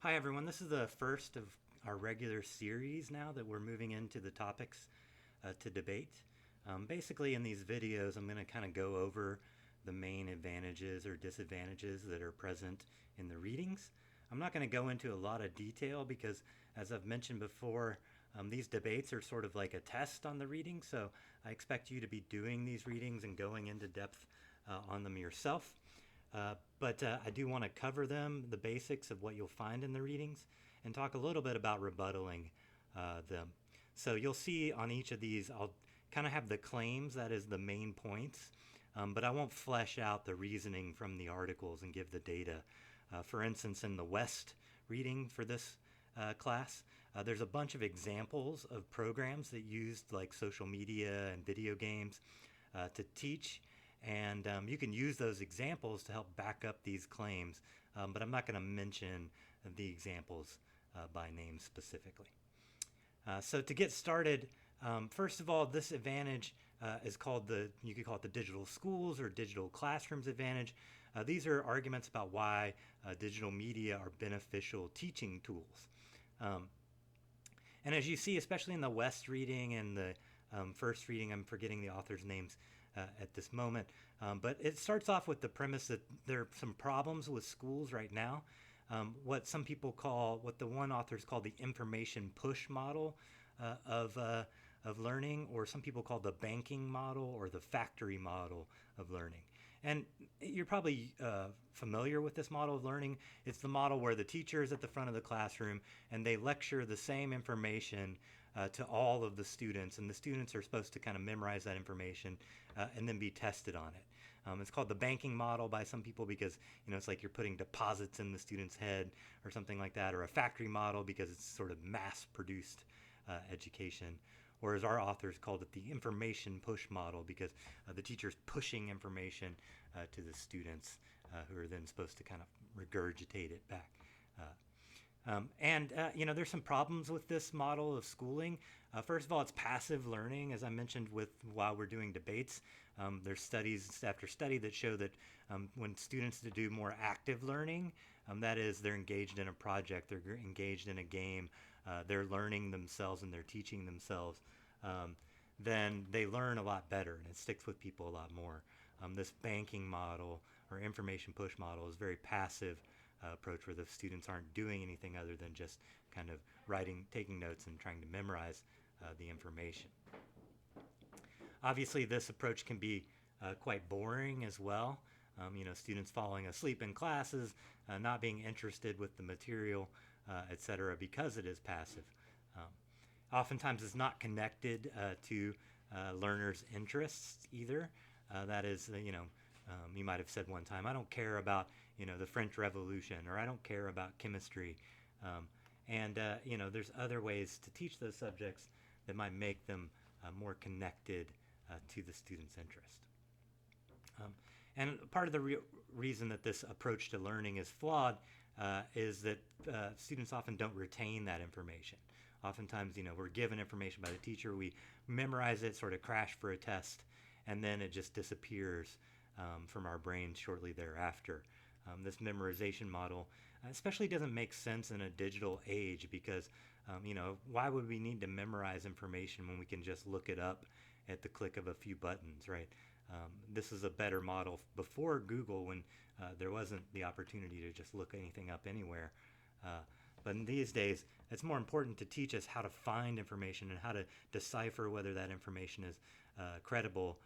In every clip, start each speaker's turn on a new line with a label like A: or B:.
A: Hi everyone, this is the first of our regular series now that we're moving into the topics to debate. Basically in these videos I'm going to kind of go over the main advantages or disadvantages that are present in the readings. I'm not going to go into a lot of detail because, as I've mentioned before, these debates are sort of like a test on the reading, so I expect you to be doing these readings and going into depth on them yourself. But I do want to cover them, the basics of what you'll find in the readings, and talk a little bit about rebuttaling them. So you'll see on each of these, I'll kind of have the claims, that is the main points, but I won't flesh out the reasoning from the articles and give the data. For instance, in the West reading for this class, there's a bunch of examples of programs that used like social media and video games to teach. And you can use those examples to help back up these claims, but I'm not going to mention the examples by name specifically. So to get started, first of all, this advantage is called you could call it the digital schools or digital classrooms advantage. These are arguments about why digital media are beneficial teaching tools. And as you see, especially in the West reading and the first reading, I'm forgetting the author's names at this moment, but it starts off with the premise that there are some problems with schools right now. What the one author's called the information push model of learning, or some people call the banking model or the factory model of learning. And you're probably familiar with this model of learning. It's the model where the teacher is at the front of the classroom and they lecture the same information to all of the students, and the students are supposed to kind of memorize that information and then be tested on it. It's called the banking model by some people because it's like you're putting deposits in the student's head or something like that, or a factory model because it's sort of mass-produced education. Whereas our authors called it the information push model because the teacher's pushing information to the students who are then supposed to kind of regurgitate it back. There's some problems with this model of schooling. First of all, it's passive learning, as I mentioned while we're doing debates. There's studies after study that show that when students do more active learning, that is, they're engaged in a project, they're engaged in a game, they're learning themselves and they're teaching themselves, then they learn a lot better and it sticks with people a lot more. This banking model or information push model is very passive approach where the students aren't doing anything other than just kind of taking notes and trying to memorize the information. Obviously, this approach can be quite boring as well. Students falling asleep in classes, not being interested with the material, etc., because it is passive. Oftentimes, it's not connected to learners' interests either. That is, you might have said one time, I don't care about the French Revolution, or I don't care about chemistry. There's other ways to teach those subjects that might make them more connected to the student's interest. And part of the reason that this approach to learning is flawed is that students often don't retain that information. Oftentimes, we're given information by the teacher, we memorize it, sort of crash for a test, and then it just disappears from our brains shortly thereafter. This memorization model especially doesn't make sense in a digital age because, why would we need to memorize information when we can just look it up at the click of a few buttons, right? This is a better model before Google when there wasn't the opportunity to just look anything up anywhere. But in these days, it's more important to teach us how to find information and how to decipher whether that information is credible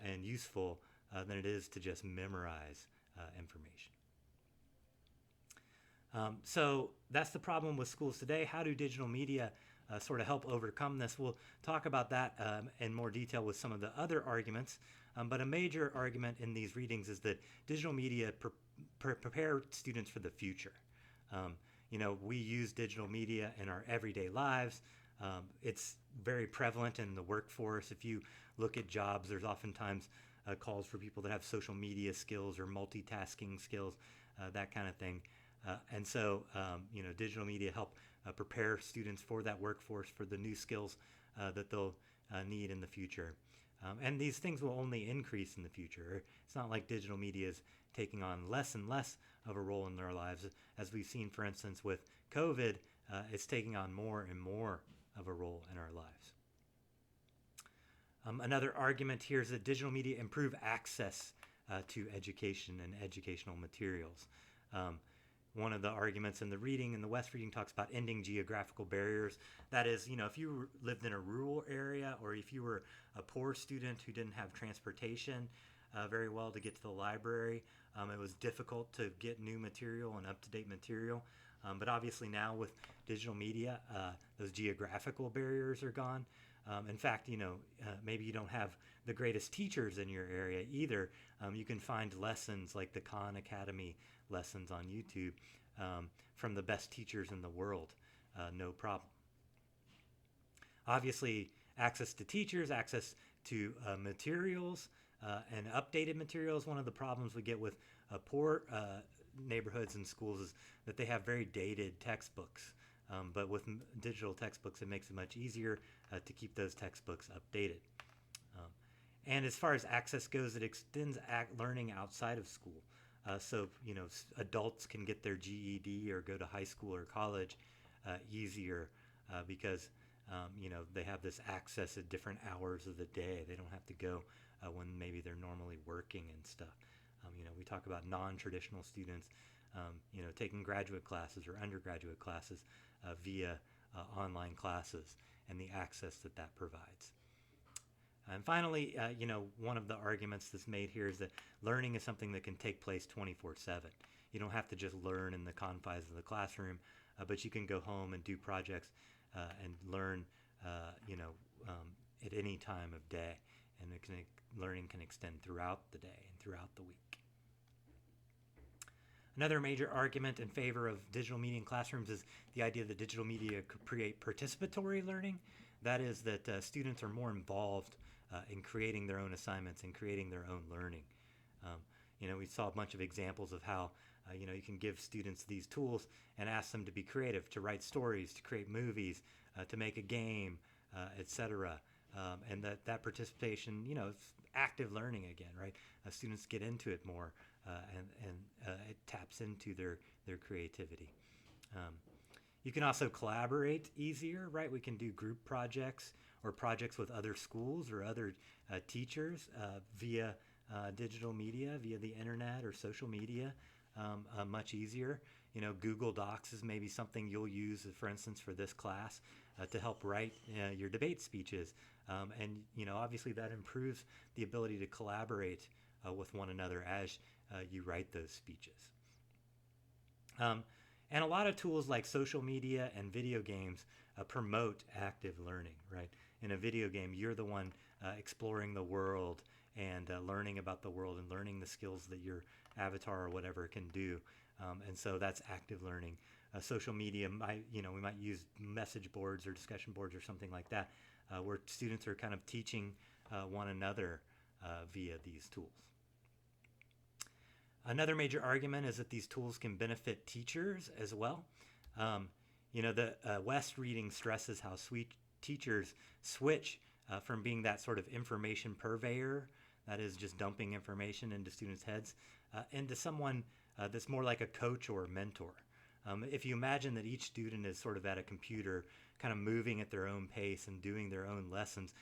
A: and useful than it is to just memorize information. So that's the problem with schools today. How do digital media sort of help overcome this? We'll talk about that in more detail with some of the other arguments. But a major argument in these readings is that digital media prepare students for the future. We use digital media in our everyday lives. It's very prevalent in the workforce. If you look at jobs, there's oftentimes calls for people that have social media skills or multitasking skills, that kind of thing. Digital media help prepare students for that workforce, for the new skills that they'll need in the future. And these things will only increase in the future. It's not like digital media is taking on less and less of a role in their lives. As we've seen, for instance, with COVID, it's taking on more and more of a role in our lives. Another argument here is that digital media improve access to education and educational materials. One of the arguments in the reading, in the West reading, talks about ending geographical barriers. That is, if you lived in a rural area, or if you were a poor student who didn't have transportation very well to get to the library, it was difficult to get new material and up-to-date material. But obviously now with digital media, those geographical barriers are gone. In fact, maybe you don't have the greatest teachers in your area either. You can find lessons like the Khan Academy lessons on YouTube from the best teachers in the world, no problem. Obviously, access to teachers, access to materials, and updated materials. One of the problems we get with poor neighborhoods and schools is that they have very dated textbooks. But with digital textbooks, it makes it much easier to keep those textbooks updated. And as far as access goes, it extends learning outside of school. So, adults can get their GED or go to high school or college easier because, they have this access at different hours of the day. They don't have to go when maybe they're normally working and stuff. We talk about non-traditional students, taking graduate classes or undergraduate classes via online classes and the access that provides. And finally, one of the arguments that's made here is that learning is something that can take place 24/7. You don't have to just learn in the confines of the classroom, but you can go home and do projects and learn, at any time of day. And learning can extend throughout the day and throughout the week. Another major argument in favor of digital media in classrooms is the idea that digital media could create participatory learning. That is that students are more involved in creating their own assignments and creating their own learning. We saw a bunch of examples of how you can give students these tools and ask them to be creative, to write stories, to create movies, to make a game, etc. And that participation, it's active learning again, right? Students get into it more, and it taps into their creativity. You can also collaborate easier, right? We can do group projects or projects with other schools or other teachers via digital media, via the internet or social media, much easier. Google Docs is maybe something you'll use, for instance, for this class to help write your debate speeches. And obviously that improves the ability to collaborate with one another as you write those speeches. And a lot of tools like social media and video games promote active learning, right? In a video game, you're the one exploring the world and learning about the world and learning the skills that your avatar or whatever can do. And so that's active learning. Social media, we might use message boards or discussion boards or something like that, where students are kind of teaching one another via these tools. Another major argument is that these tools can benefit teachers as well. The West reading stresses how teachers switch from being that sort of information purveyor, that is just dumping information into students' heads, into someone that's more like a coach or a mentor. If you imagine that each student is sort of at a computer, kind of moving at their own pace and doing their own lessons,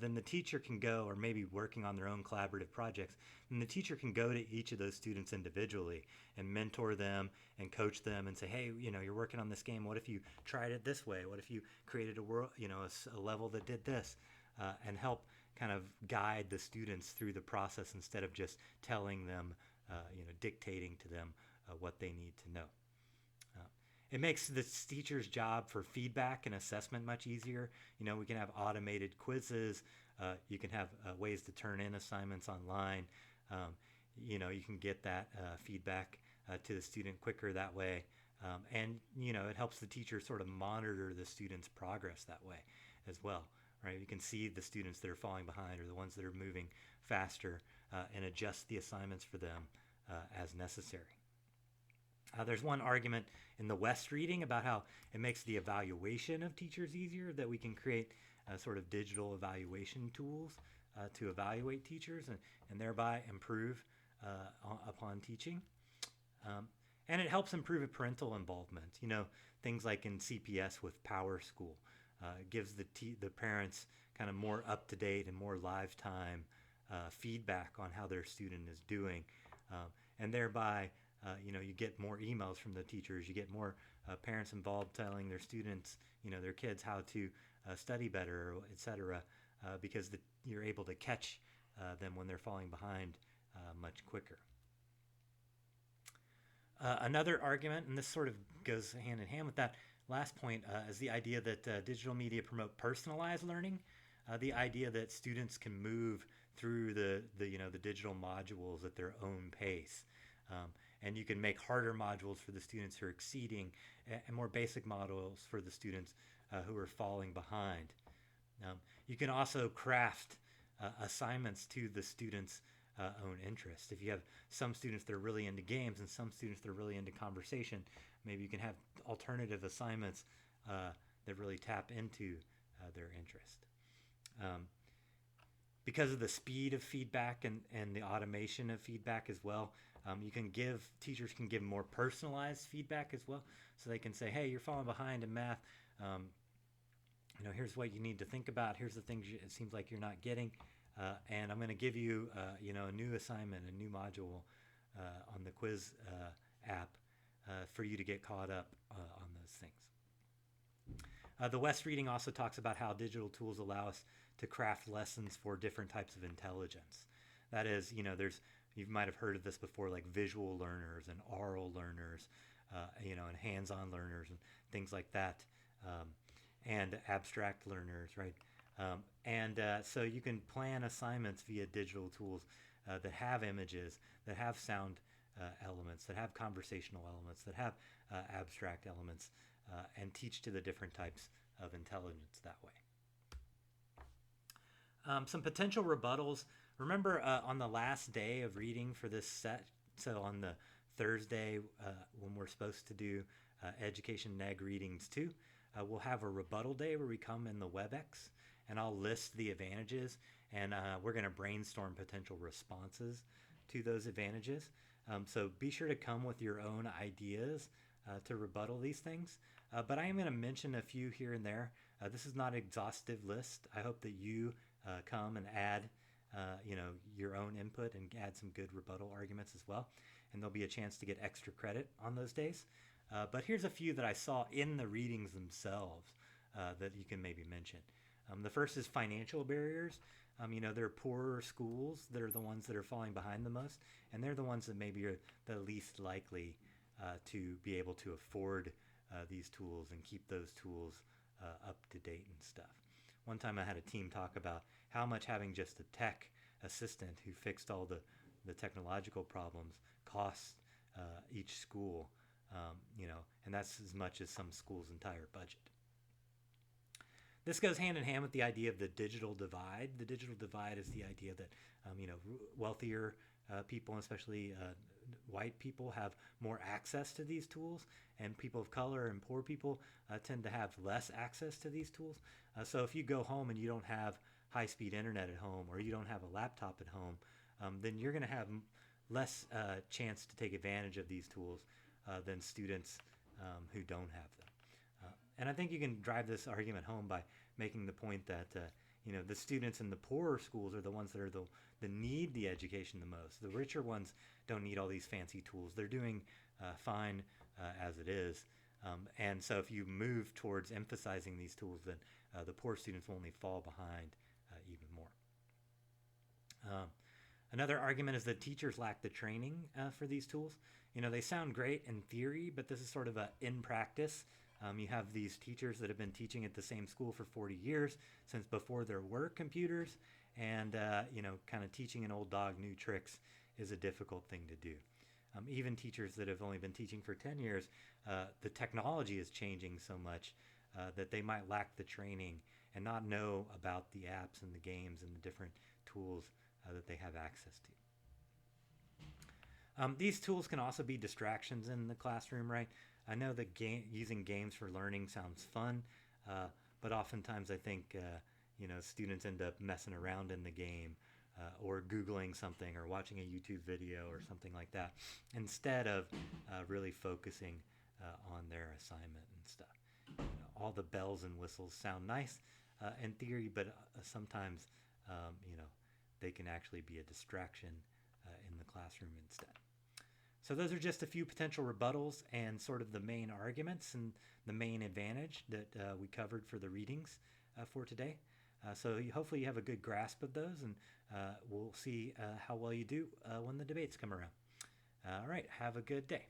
A: then the teacher can go, or maybe working on their own collaborative projects, and the teacher can go to each of those students individually and mentor them and coach them and say, hey, you're working on this game. What if you tried it this way? What if you created a world, a level that did this, and help kind of guide the students through the process instead of just telling them, dictating to them what they need to know. It makes the teacher's job for feedback and assessment much easier. We can have automated quizzes. You can have ways to turn in assignments online. You can get that feedback to the student quicker that way. And it helps the teacher sort of monitor the student's progress that way as well, right? You can see the students that are falling behind or the ones that are moving faster and adjust the assignments for them as necessary. There's one argument in the West reading about how it makes the evaluation of teachers easier, that we can create sort of digital evaluation tools to evaluate teachers and thereby improve upon teaching. And it helps improve parental involvement. You know, things like in CPS with Power School, gives the parents kind of more up to date and more live time feedback on how their student is doing, and thereby you get more emails from the teachers. You get more parents involved telling their students, their kids how to study better, etc. Because you're able to catch them when they're falling behind much quicker. Another argument, and this sort of goes hand in hand with that last point, is the idea that digital media promote personalized learning. The idea that students can move through the digital modules at their own pace. And you can make harder modules for the students who are exceeding and more basic modules for the students who are falling behind. You can also craft assignments to the students' own interest. If you have some students that are really into games and some students that are really into conversation, maybe you can have alternative assignments that really tap into their interest. Because of the speed of feedback and the automation of feedback as well, teachers can give more personalized feedback as well. So they can say, hey, you're falling behind in math. Here's what you need to think about. Here's the things it seems like you're not getting. And I'm going to give you, a new assignment, a new module on the quiz app for you to get caught up on those things. The West Reading also talks about how digital tools allow us to craft lessons for different types of intelligence. That is, you might have heard of this before, like visual learners and oral learners, and hands-on learners and things like that, and abstract learners, right? So you can plan assignments via digital tools that have images, that have sound elements, that have conversational elements, that have abstract elements, and teach to the different types of intelligence that way. Some potential rebuttals. Remember on the last day of reading for this set, so on the Thursday when we're supposed to do Education Neg Readings 2, we'll have a rebuttal day where we come in the WebEx and I'll list the advantages and we're going to brainstorm potential responses to those advantages. So be sure to come with your own ideas to rebuttal these things. But I am going to mention a few here and there. This is not an exhaustive list. I hope that you come and add your own input and add some good rebuttal arguments as well. And there'll be a chance to get extra credit on those days. But here's a few that I saw in the readings themselves that you can maybe mention. The first is financial barriers. There are poorer schools that are the ones that are falling behind the most, and they're the ones that maybe are the least likely to be able to afford these tools and keep those tools up to date and stuff. One time I had a team talk about how much having just a tech assistant who fixed all the technological problems costs each school, and that's as much as some school's entire budget. This goes hand in hand with the idea of the digital divide. The digital divide is the idea that wealthier people, especially white people, have more access to these tools, and people of color and poor people tend to have less access to these tools. So if you go home and you don't have high-speed internet at home, or you don't have a laptop at home, then you're going to have less chance to take advantage of these tools than students who don't have them. And I think you can drive this argument home by making the point that the students in the poorer schools are the ones that are that need the education the most. The richer ones don't need all these fancy tools. They're doing fine as it is. And so if you move towards emphasizing these tools, then the poor students will only fall behind even more. Another argument is that teachers lack the training for these tools. They sound great in theory, but this is sort of in practice. You have these teachers that have been teaching at the same school for 40 years, since before there were computers, and kind of teaching an old dog new tricks is a difficult thing to do. Even teachers that have only been teaching for 10 years, the technology is changing so much that they might lack the training and not know about the apps and the games and the different tools that they have access to. These tools can also be distractions in the classroom, right? I know that using games for learning sounds fun, but oftentimes I think students end up messing around in the game or Googling something or watching a YouTube video or something like that instead of really focusing on their assignment and stuff. All the bells and whistles sound nice in theory, but sometimes, they can actually be a distraction in the classroom instead. So those are just a few potential rebuttals and sort of the main arguments and the main advantage that we covered for the readings for today. So hopefully you have a good grasp of those, and we'll see how well you do when the debates come around. All right, have a good day.